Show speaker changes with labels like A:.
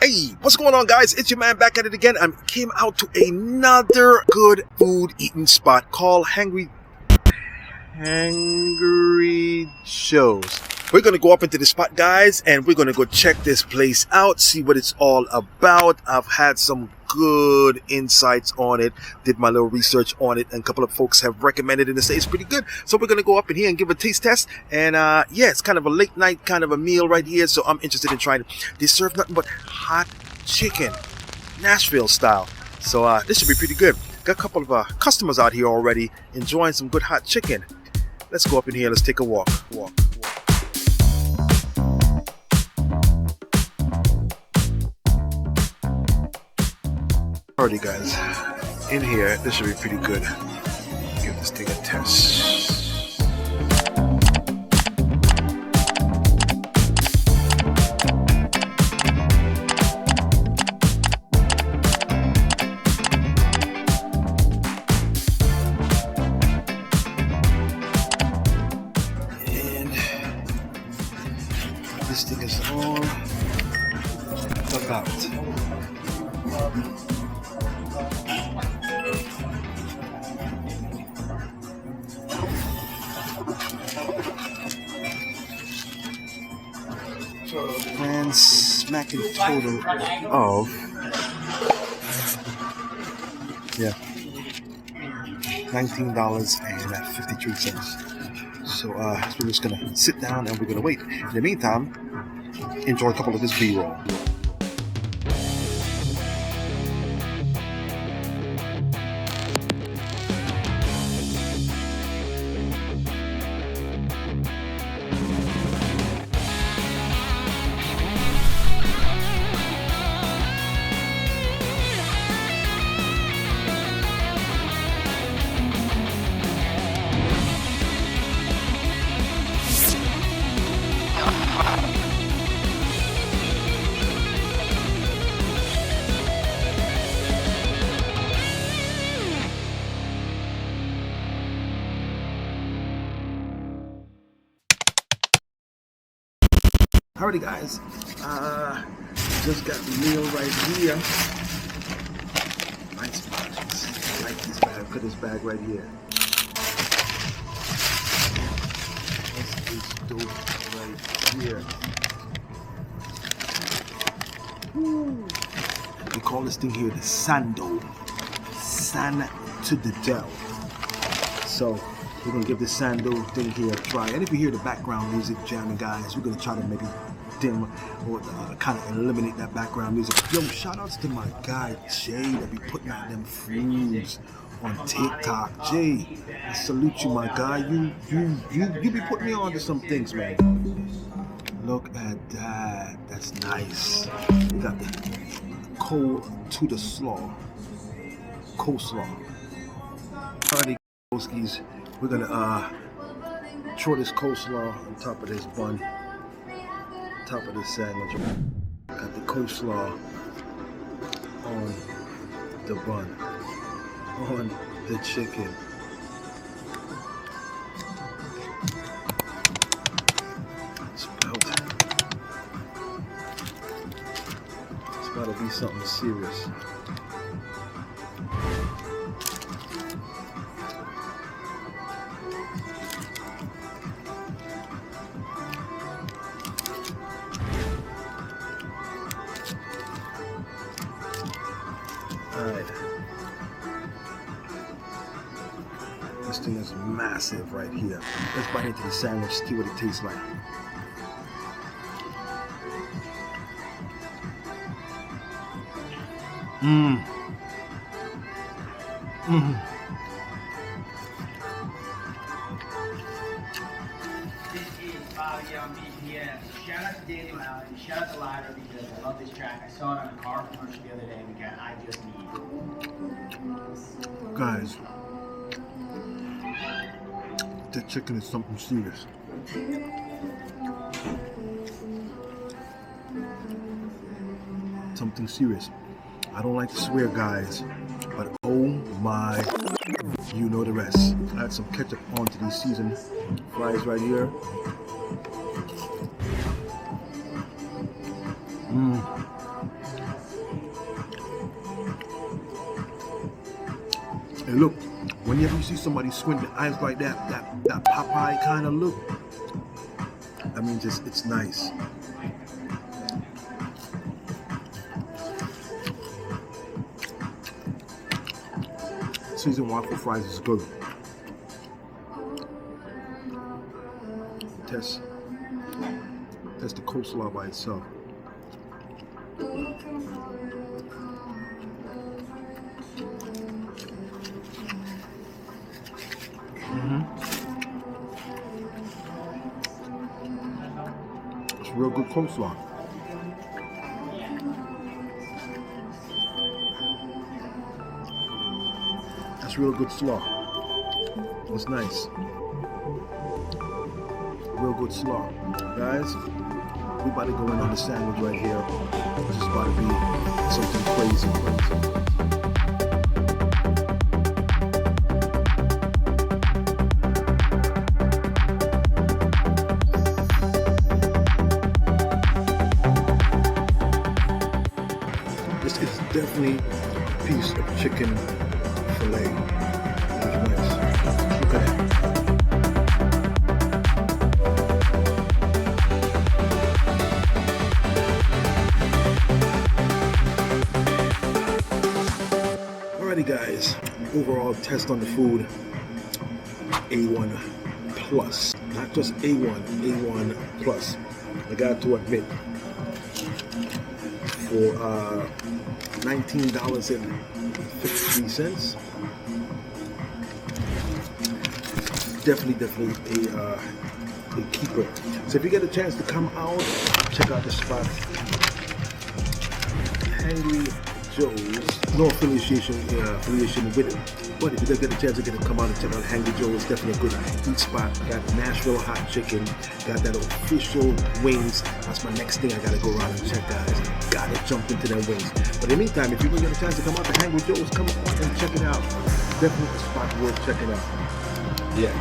A: Hey, what's going on, guys? It's your man back at it again. I came out to another good food eating spot called Hangry Joe's. We're going to go up into the spot, guys, and we're going to go check this place out, see what it's all about. I've had some good insights on it, did my little research on it, and a couple of folks have recommended it and say it's pretty good. So we're going to go up in here and give a taste test. And yeah, it's kind of a late night kind of a meal right here, so I'm interested in trying it. They serve nothing but hot chicken, Nashville style. So this should be pretty good. Got a couple of customers out here already enjoying some good hot chicken. Let's go up in here. Let's take a walk. Alrighty, guys, in here, this should be pretty good. Give this thing a test. And this thing is all about. And smacking total of $19.53. So we're just gonna sit down and we're gonna wait. In the meantime, enjoy a couple of this B-roll. Alrighty, guys, just got the meal right here. Nice boxes. I like this bag. Look at this bag right here. This is dope right here. Woo. We call this thing here the Sando. San to the Del. So we're gonna give this Sando thing here a try. And if you hear the background music jamming, guys, we're gonna try to maybe dim or kind of eliminate that background music. Yo, shout outs to my guy Jay that be putting out them foods on TikTok. Jay, I salute you, my guy. You be putting me on to some things, man. Look at that. That's nice. We got the coleslaw. Alrighty, broskies. We're gonna throw this coleslaw on top of this bun, top of this sandwich. Got the coleslaw on the bun, on the chicken. It's about to be something serious. Alright. This thing is massive right here. Let's bite into the sandwich, see what it tastes like.
B: Shout out to Daniel Allen, shout out to Lido because I love this track. I saw it on a car commercial the other day and we got I Just Need.
A: Guys, that chicken is something serious. Something serious. I don't like to swear, guys, but oh my, you know the rest. I add some ketchup onto these seasoned fries right here. And look, whenever you see somebody squint their eyes like that Popeye kind of look, that means it's nice. Seasoned waffle fries is good. Test the coleslaw by itself. It's real good coleslaw. That's real good slaw. It's nice. Real good slaw. Guys, we about to go in on the sandwich right here. This is about to be something crazy. This is definitely a piece of chicken fillet. It's nice. Look at that. Alrighty guys, overall test on the food, A1 plus. Not just A1, A1 plus. I got to admit, for $19.53, definitely a keeper. So if you get a chance to come out, check out the spot. Hangry Joe's. No affiliation with it. But if you don't get a chance to come out and check out Hangry Joe's, it's definitely a good eat spot. Got Nashville hot chicken. Got that official wings. That's my next thing I gotta go around and check, guys. Gotta jump into them wings. But in the meantime, if you don't get a chance to come out to Hangry Joe's, come out and check it out. Definitely a spot worth checking out. Yeah.